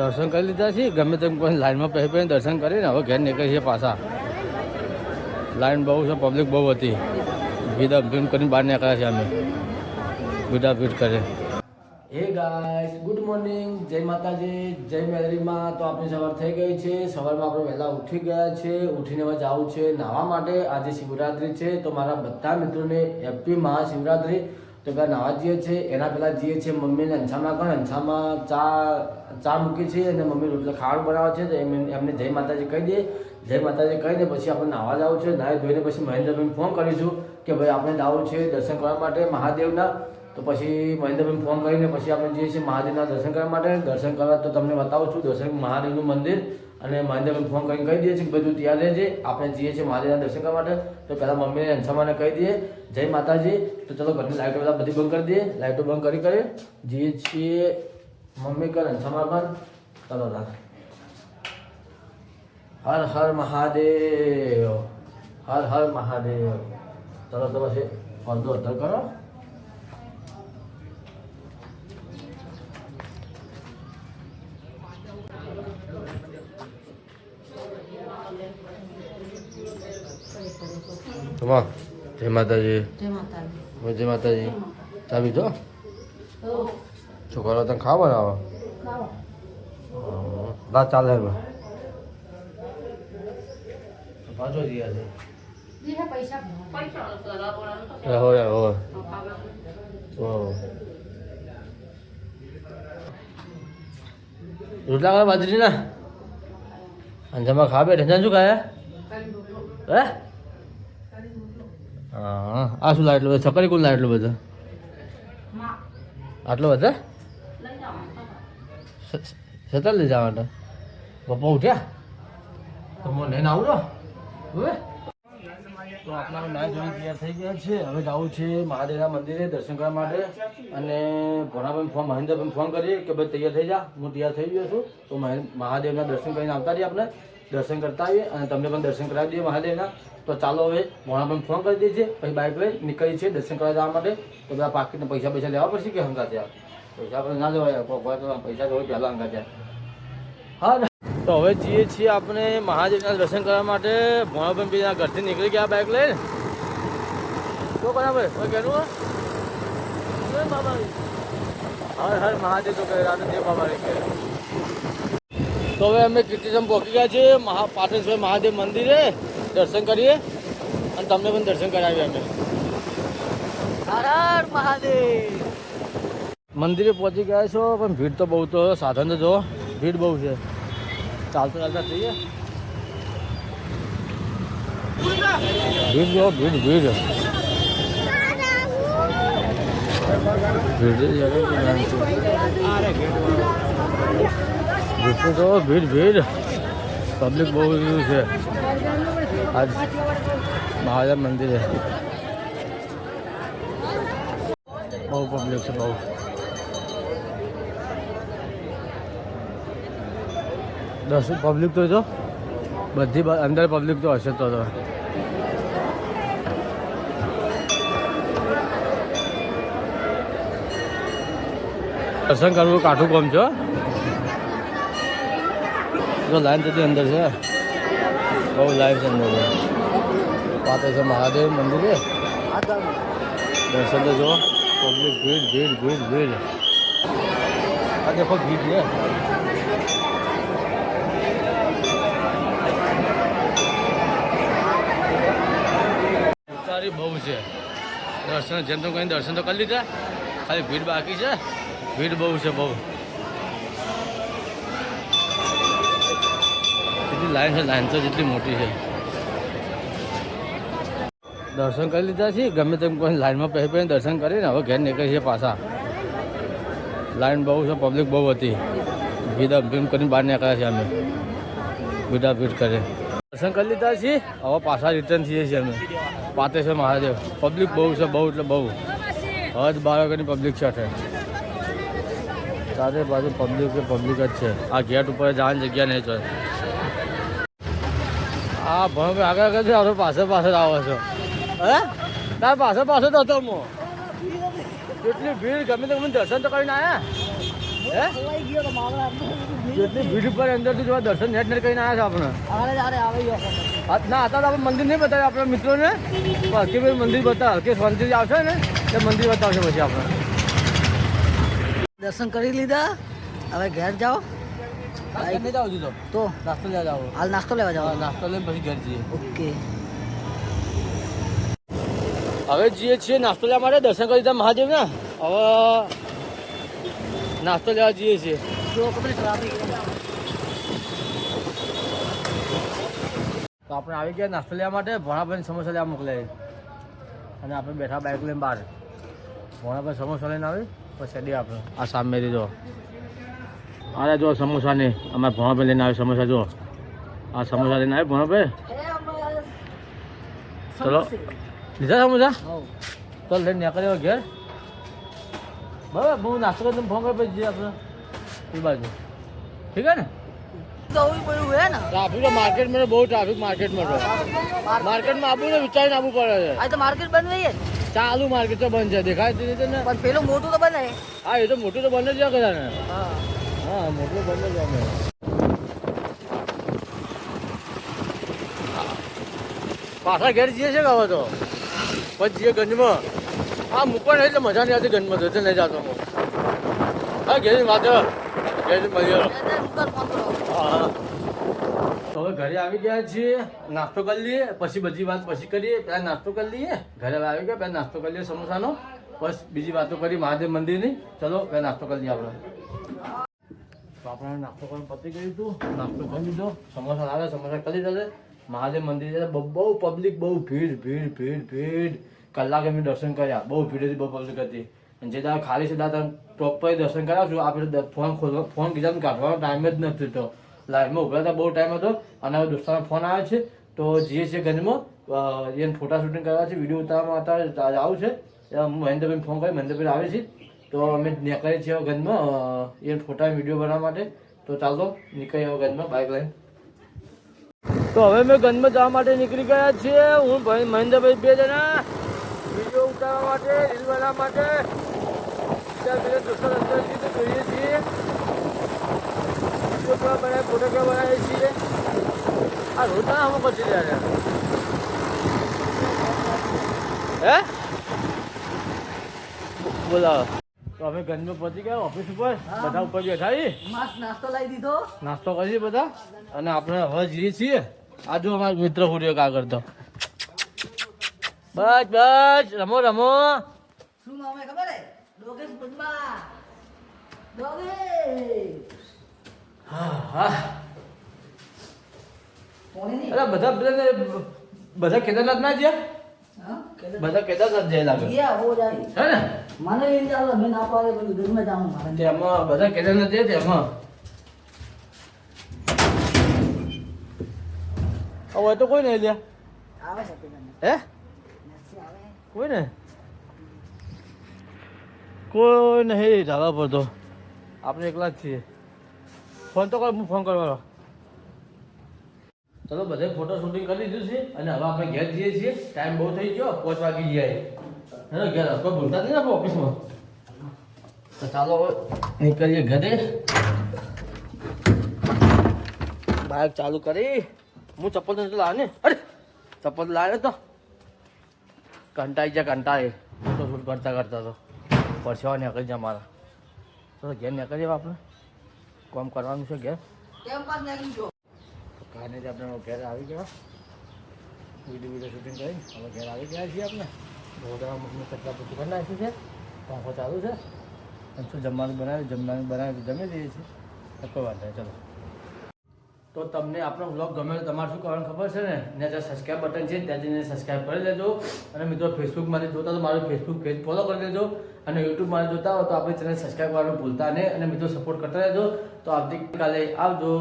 દર્શન કરી લીધા છે. ગમે તેમ કોઈ લાઈનમાં પહેરી દર્શન કરીને હવે ઘેર નીકળી છે પાછા. લાઈન બહુ છે, પબ્લિક બહુ હતી. ભીડા ભીમ કરીને બહાર નીકળ્યા છે અમે. ભીડા ભીડ કરે. હે ગાઈસ, ગુડ મોર્નિંગ, જય માતાજી, જય મેલરીમાં. તો આપણી સવાર થઈ ગઈ છે. સવારમાં આપણે વહેલા ઉઠી ગયા છે. ઉઠીને હવે જવું છે નાહવા માટે. આજે શિવરાત્રી છે તો મારા બધા મિત્રોને હેપી મહાશિવરાત્રી. તો પહેલાં નાહવા જઈએ છીએ. એના પહેલાં જઈએ છીએ મમ્મીને અંછામાં પણ અંછામાં ચા મૂકી છે અને મમ્મી રોટલા ખાવાનું બનાવે છે. તો એમને જય માતાજી કહી દઈએ. જય માતાજી કહીને પછી આપણે નાહવા જવું છે. નાહી ધોઈને પછી મહેન્દ્રભાઈને ફોન કરીશું કે ભાઈ આપણે જવું છે દર્શન કરવા માટે મહાદેવના. તો પછી મહેન્દ્રભાઈને ફોન કરીને પછી આપણે જઈએ છીએ મહાદેવના દર્શન કરવા માટે. દર્શન કરવા તો તમને બતાવું છું દર્શન મહાદેવનું મંદિર. અને મહેન્દ્રભાઈને ફોન કરીને કહી દઈએ છીએ કે બધું તૈયાર રહેજે, આપણે જઈએ છીએ મહાદેવના દર્શન કરવા માટે. તો પહેલાં મમ્મીને અંછામાને કહી દઈએ જય માતાજી. તો ચલો ઘરની લાઇટો બધા બધી બંધ કરી દઈએ. લાઇટો બંધ કરી જઈએ છીએ મમ્મી કર અંછામા કર. ચલો હર હર મહાદેવ, હર હર મહાદેવ. ચલો તો પછી પડદો અધર કરો. જય માતાજી, જય માતાજી. ચા પીધો? છોકરો તને ખાવા બનાવો? ના ચાલે હવે પાછો જીયા છે. રોટલા ખાવા બાજરી ના અંજામાં ખા બેઠે. શું ખાયા? હે હા, આ શું લાય એટલું બધું? છકરી કોણ લાય એટલું બધું? આટલો બધા સતર લઈ જવા માટે પપ્પા ઉઠ્યા તો મને લઈને આવું હવે. તો આપણા નાઈ ધોઈ તૈયાર થઈ ગયા છે. હવે જવું છે મહાદેવના મંદિરે દર્શન કરવા માટે. અને ભોણાભાઈ મહેન્દ્રભાઈને ફોન કરીએ કે ભાઈ તૈયાર થઈ જા. હું તૈયાર થઈ ગયો છું. તો મહાદેવના દર્શન કરીને આવતા રહીએ. આપણે દર્શન કરતા આવીએ અને તમને પણ દર્શન કરાવી દઈએ મહાદેવના. તો ચાલો હવે ભોણાભાઈને ફોન કરી દઈએ છીએ. પછી બાઇક લઈ નીકળીએ છીએ દર્શન કરવા જવા માટે. તો બધા પાકીટને પૈસા લેવા પડશે કે હંગા ત્યાં પૈસા આપણે ના લેવાય. પૈસા તો પહેલાં હંગા ત્યાં. હા, તો હવે જઈએ છીએ આપણે મહાદેવના દર્શન કરવા માટે. ભોણાભાઈ બીજા ઘરથી નીકળી ગયા બાઇક લઈને. શું કરા ભાઈ કોઈ કહેવું બાબા? હર હર મહાદેવ તો કહે રાધે બાબા કે. તો હવે અમે કીર્તિસમ પહોંચી ગયા છીએ પાટણેશ્વર મહાદેવ મંદિરે. દર્શન કરીએ અને તમને પણ દર્શન કરાવીએ અમે. હર હર મહાદેવ. મંદિરે પહોંચી ગયા છો પણ ભીડ તો બહુ. તો સાધન તો જો ભીડ બહુ છે. ચાલતા જઈએ. ભીડ જો ભીડ ભીડ તો ભીડ ભીડ પબ્લિક બહુ છે આજ મહાદેવ મંદિરે. બહુ પબ્લિક છે બહુ. દર્શન પબ્લિક તો જો બધી અંદર પબ્લિક તો હશે. તો દર્શન કરવું કાઠું કામ છો. જો લાઈન થતી અંદર છે બહુ લાઈન છે અંદર. પાટણેશ્વર મહાદેવ મંદિરે દર્શન તો જો પબ્લિક ભીડ ભીડ ભીડ ભીડ. આ દેખો ભીડ છે. બહુ છે દર્શન. જેમ તેમ કઈ દર્શન તો કરી લીધા. ખાલી ભીડ બાકી છે. ભીડ બહુ છે બહુ. જેટલી લાઈન છે લાઈન તો જેટલી મોટી છે. દર્શન કરી લીધા છે. ગમે તેમ કોઈ લાઈનમાં પહેરી દર્શન કરીને હવે ઘેર નીકળી છે પાછા. લાઈન બહુ છે, પબ્લિક બહુ હતી. ભીડા ભીમ કરીને બહાર નીકળ્યા છે અમે. ભીડા ભીડ કરે. દર્શન કરી લીધા છીએ. હવે પાછા રિટર્ન થઈએ છીએ અમે પાટણેશ્વર મહાદેવ. પબ્લિક બહુ છે બહુ એટલે બહુ. હદ 12 વાગ્યાની પબ્લિક છે. ચારે બાજુ પબ્લિક જ છે. આ ગેટ ઉપર જવાની જગ્યા નહીં જોઈએ. હા ભણ આગળ આગળ છે. આપણે પાછળ આવો છો. હે તાર પાછળ તો હતો હું. કેટલી ભીડ. ગમે તો મને દર્શન તો કરીને આવ્યા. હે જેટલી ભીડ ઉપર અંદરથી જોવા દર્શન નેટ નેટ કરીને આવ્યા છે આપણે ના હતા તો આપણે મંદિર નહીં બતાવ્યું આપણા મિત્રોને હલકીભાઈ મંદિર બતાવે હલકી શાંતિથી આવશે ને તે મંદિર બતાવશે પછી આપણે દર્શન કરી લીધા હવે ઘેર જાઓ નહીં જાવ દીધો તો નાસ્તો લેવા જાવ હાલ નાસ્તો લેવા જાઓ નાસ્તો લઈને પછી ઘેર જઈએ ઓકે હવે જઈએ છીએ નાસ્તો લેવા માટે દર્શન કરી દીધા મહાદેવ ને હવે નાસ્તો લેવા જઈએ છીએ જો કપડી ટ્રાફિક તો આપણે આવી ગયા નાસ્તો લેવા માટે ભોણાભાઈ સમોસા લેવા મોકલાય અને આપણે બેઠા બાઇક લઈને બહાર ભોણાભાઈ સમોસા લઈને આવી પછી અડી આપણે આ સામેથી જો અરે જો સમોસા ને અમારે ભોણાભાઈ લઈને આવે સમોસા જો આ સમોસા લઈને આવે ભોણાભાઈ ચલો લીધા સમોસા તો લઈને નીકળ્યો ઘેર બરાબર હું નાસ્તો કરીને ફોન કરી પછી જઈએ આપણે એ બાજુ ઠીક હે ને જવું પડ્યું હે ને ટ્રાફિક તો માર્કેટમાં બહુ ટ્રાફિક માર્કેટમાં તો માર્કેટમાં આવવું ને વિચારીને આવવું પડે છે આ તો માર્કેટ બંધ રહી ચાલુ માર્કેટ તો બંધ છે દેખાય તે રીતે ને પણ પેલું મોટું તો બંધ હે હા એ તો મોટું તો બંધ જ કરે ને હા હા મોટું બંધ જ અમે પાછા ઘેર જઈએ છે કે હવે તો પછી જઈએ ગંજમાં હા મૂકવા એટલે મજા નહીં આવતી ગંજમાં તો એટલે નહીં જતો હું હા ઘેર વાત ઘેર મળીએ હા તો હવે ઘરે આવી ગયા છીએ નાસ્તો કરી લઈએ પછી બધી વાત પછી કરીએ પહેલાં નાસ્તો કરી લઈએ ઘરે આવી ગયા પહેલાં નાસ્તો કરી લઈએ સમોસાનો બસ બીજી વાતો કરી મહાદેવ મંદિરની ચલો પહેલાં નાસ્તો કરી લઈએ આપણે તો આપણે નાસ્તો કરવાનું પતી ગયું હતું નાસ્તો કરી લીધો સમોસા આવે સમોસા કરી લીધા છે મહાદેવ મંદિર બહુ પબ્લિક બહુ ભીડ ભીડ ભીડ ભીડ કલાક અમે દર્શન કર્યા બહુ ભીડ હતી બહુ પબ્લિક હતી અને જે દાદા ખાલી છે દાદા પ્રોપર દર્શન કરાવશું આપણે ફોન કીધા કાઢવાનો ટાઈમ જ નથી તો લાઈવમાં ઉભા હતા બહુ ટાઈમ હતો અને હવે દોસ્તારનો ફોન આવે છે તો જઈએ છીએ ગંજમાં એને ફોટા શૂટિંગ કરવા છે વિડીયો ઉતારવા માટે આવું છે મહેન્દ્રભાઈને ફોન કરી મહેન્દ્રભાઈ આવે છે તો અમે નીકળીએ છીએ ગંજમાં એને ફોટા વિડીયો બનાવવા માટે તો ચાલો નીકળીએ હવે ગંજમાં બાઇક લઈને તો હવે મેં ગંજમાં જવા માટે નીકળી ગયા છીએ હું ભાઈ મહેન્દ્રભાઈ બે જણા વિડીયો ઉતારવા માટે રીલ બનાવવા માટે દોસ્તો જોઈએ છીએ બનાવે ફોટો ક્યાં બનાવીએ છીએ આ રોજના અમુક પછી ત્યારે હે બોલાવો તો અમે ગંજમાં પહોંચી ગયા ઓફિસ ઉપર બધા ઉપર બેઠા નાસ્તો લાવી દીધો નાસ્તો કરીએ બધા અને આપણે હવે જઈએ છીએ આ જો અમારો મિત્ર ફૂટ્યો કાગળ તો બસ બસ રમો રમો શું નામ હે ખબર હે ડોગેશ બદમા ડોગેશ હા હા કોને ની અરે બધા કેદારનાથ ના ગયા હા બધા કેદારનાથ જાય લાગે ગયા હો જાય હે ને મને લઈને ચાલો મેં ના પાડે બધું ઘરમાં જાઉં મારે તેમાં બધા કેદારનાથ જાય તેમાં હવે તો કોઈ નહીં લ્યા આવે છે પેલા હે નથી આવે કોઈ ને કોઈ નહીં ધાબા પર તો આપણે એકલા જ છીએ ફોન તો કર હું ફોન કરવાનો ચલો બધે ફોટો શૂટિંગ કરી દીધું છે અને હવે આપણે ઘેર જઈએ છીએ ટાઈમ બહુ થઈ ગયો 5 વાગી જાય હે ઘેર કોઈ ભૂલતા નહીં આપણે ઓફિસમાં તો ચાલો હવે નીકળીએ ઘરે બાઇક ચાલુ કરી હું ચપ્પલ તો લાવે ને અરે ચપ્પલ લાવે તો કંટાઈ જાય કંટાળે ફોટો શૂટ કરતા કરતા તો પરસેવા નીકળી જાય મારા તો ઘેર નીકળી જાય આપણે કામ કરવાનું છે ઘેર કેમ પાસ નાખી જો કારણે જ આપણે ઘેર આવી ગયા વિડીયો શૂટિંગ કરી હવે ઘેર આવી ગયા છીએ આપણે બધા મમ્મી કચરા પૂછું કરી નાખ્યું છે પંખો ચાલુ છે અને શું જમવાનું બનાવ્યું જમી દઈએ છીએ તો કોઈ વાત નહીં ચલો તો તમને આપણો વ્લોગ ગમે તો તમારે શું કરવાનું ખબર છે ને જ્યાં સબસ્ક્રાઈબ બટન છે ત્યાં જઈને સબસ્ક્રાઈબ કરી લેજો અને મિત્રો ફેસબુકમાંથી જોતા તો મારું ફેસબુક પેજ ફોલો કરી લેજો અને યુટ્યુબમાંથી જોતા હો તો આપણી ચેનલ સબસ્ક્રાઈબ કરવાનું ભૂલતા નહીં અને મિત્રો સપોર્ટ કરતા રહેજો તો આવતીકાલે આવજો.